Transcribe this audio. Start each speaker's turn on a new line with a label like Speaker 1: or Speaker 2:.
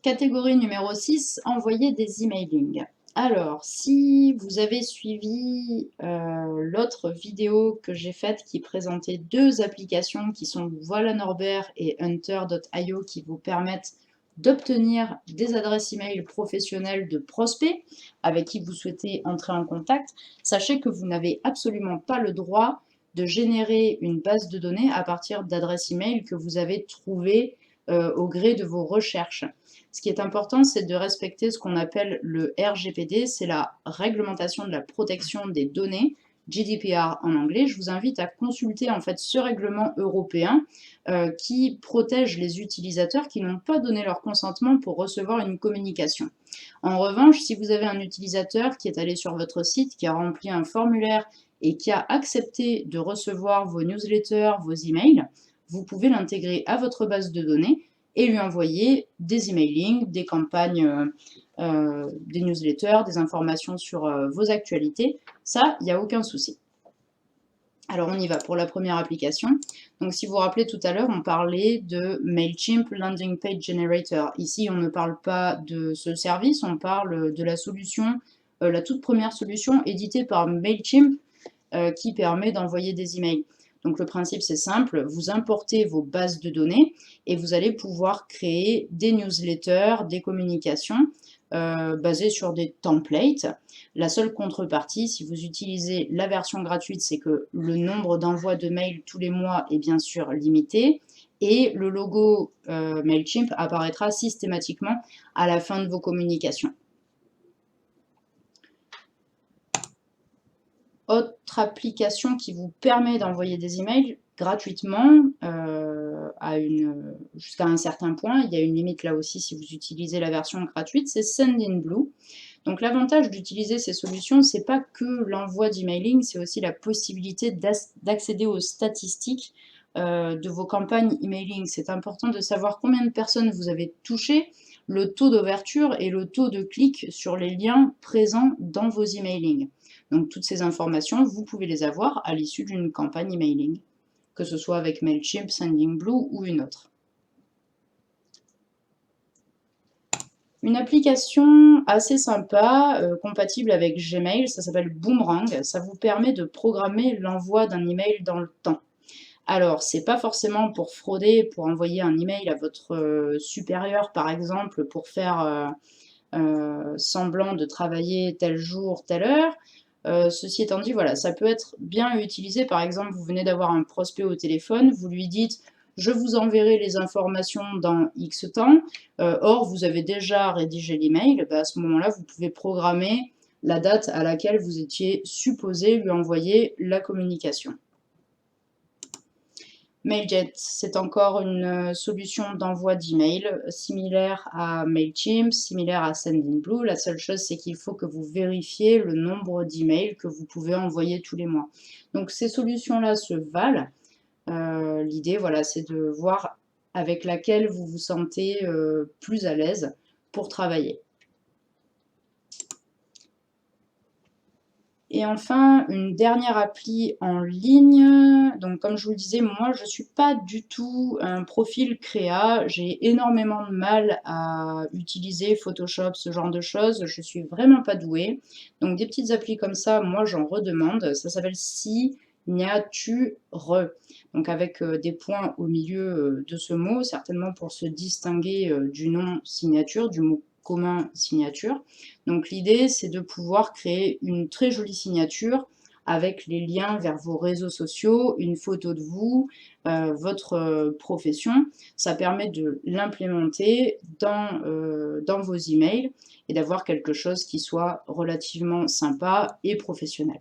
Speaker 1: Catégorie numéro 6, envoyer des emailings. Alors, si vous avez suivi l'autre vidéo que j'ai faite qui présentait deux applications qui sont Voilà Norbert et Hunter.io qui vous permettent d'obtenir des adresses email professionnelles de prospects avec qui vous souhaitez entrer en contact, sachez que vous n'avez absolument pas le droit de générer une base de données à partir d'adresses email que vous avez trouvées au gré de vos recherches. Ce qui est important, c'est de respecter ce qu'on appelle le RGPD, c'est la réglementation de la protection des données, GDPR en anglais. Je vous invite à consulter en fait ce règlement européen qui protège les utilisateurs qui n'ont pas donné leur consentement pour recevoir une communication. En revanche, si vous avez un utilisateur qui est allé sur votre site, qui a rempli un formulaire et qui a accepté de recevoir vos newsletters, vos emails, vous pouvez l'intégrer à votre base de données et lui envoyer des emailings, des campagnes, des newsletters, des informations sur vos actualités. Ça, il n'y a aucun souci. Alors, on y va pour la première application. Donc, si vous vous rappelez tout à l'heure, on parlait de MailChimp Landing Page Generator. Ici, on ne parle pas de ce service, on parle de la solution, la toute première solution éditée par MailChimp qui permet d'envoyer des emails. Donc le principe c'est simple, vous importez vos bases de données et vous allez pouvoir créer des newsletters, des communications basées sur des templates. La seule contrepartie, si vous utilisez la version gratuite, c'est que le nombre d'envois de mails tous les mois est bien sûr limité et le logo MailChimp apparaîtra systématiquement à la fin de vos communications. Autre application qui vous permet d'envoyer des emails gratuitement jusqu'à un certain point, il y a une limite là aussi si vous utilisez la version gratuite, c'est Sendinblue. Donc l'avantage d'utiliser ces solutions, c'est pas que l'envoi d'emailing, c'est aussi la possibilité d'accéder aux statistiques de vos campagnes emailing. C'est important de savoir combien de personnes vous avez touché, le taux d'ouverture et le taux de clic sur les liens présents dans vos emailings. Donc toutes ces informations, vous pouvez les avoir à l'issue d'une campagne emailing, que ce soit avec MailChimp, Sendinblue ou une autre. Une application assez sympa, compatible avec Gmail, ça s'appelle Boomerang. Ça vous permet de programmer l'envoi d'un email dans le temps. Alors, c'est pas forcément pour frauder, pour envoyer un email à votre supérieur, par exemple, pour faire semblant de travailler tel jour, telle heure. Ceci étant dit, voilà, ça peut être bien utilisé. Par exemple, vous venez d'avoir un prospect au téléphone, vous lui dites « je vous enverrai les informations dans X temps », or vous avez déjà rédigé l'email, à ce moment-là, vous pouvez programmer la date à laquelle vous étiez supposé lui envoyer la communication. Mailjet, c'est encore une solution d'envoi d'email similaire à MailChimp, similaire à Sendinblue. La seule chose, c'est qu'il faut que vous vérifiez le nombre d'emails que vous pouvez envoyer tous les mois. Donc ces solutions-là se valent. L'idée, voilà, c'est de voir avec laquelle vous vous sentez plus à l'aise pour travailler. Et enfin, une dernière appli en ligne. Donc, comme je vous le disais, moi, je ne suis pas du tout un profil créa. J'ai énormément de mal à utiliser Photoshop, ce genre de choses. Je suis vraiment pas douée. Donc, des petites applis comme ça, moi, j'en redemande. Ça s'appelle Signature. Donc, avec des points au milieu de ce mot, certainement pour se distinguer du nom signature, du mot commun signature. Donc l'idée, c'est de pouvoir créer une très jolie signature avec les liens vers vos réseaux sociaux, une photo de vous, votre profession. Ça permet de l'implémenter dans vos emails et d'avoir quelque chose qui soit relativement sympa et professionnel.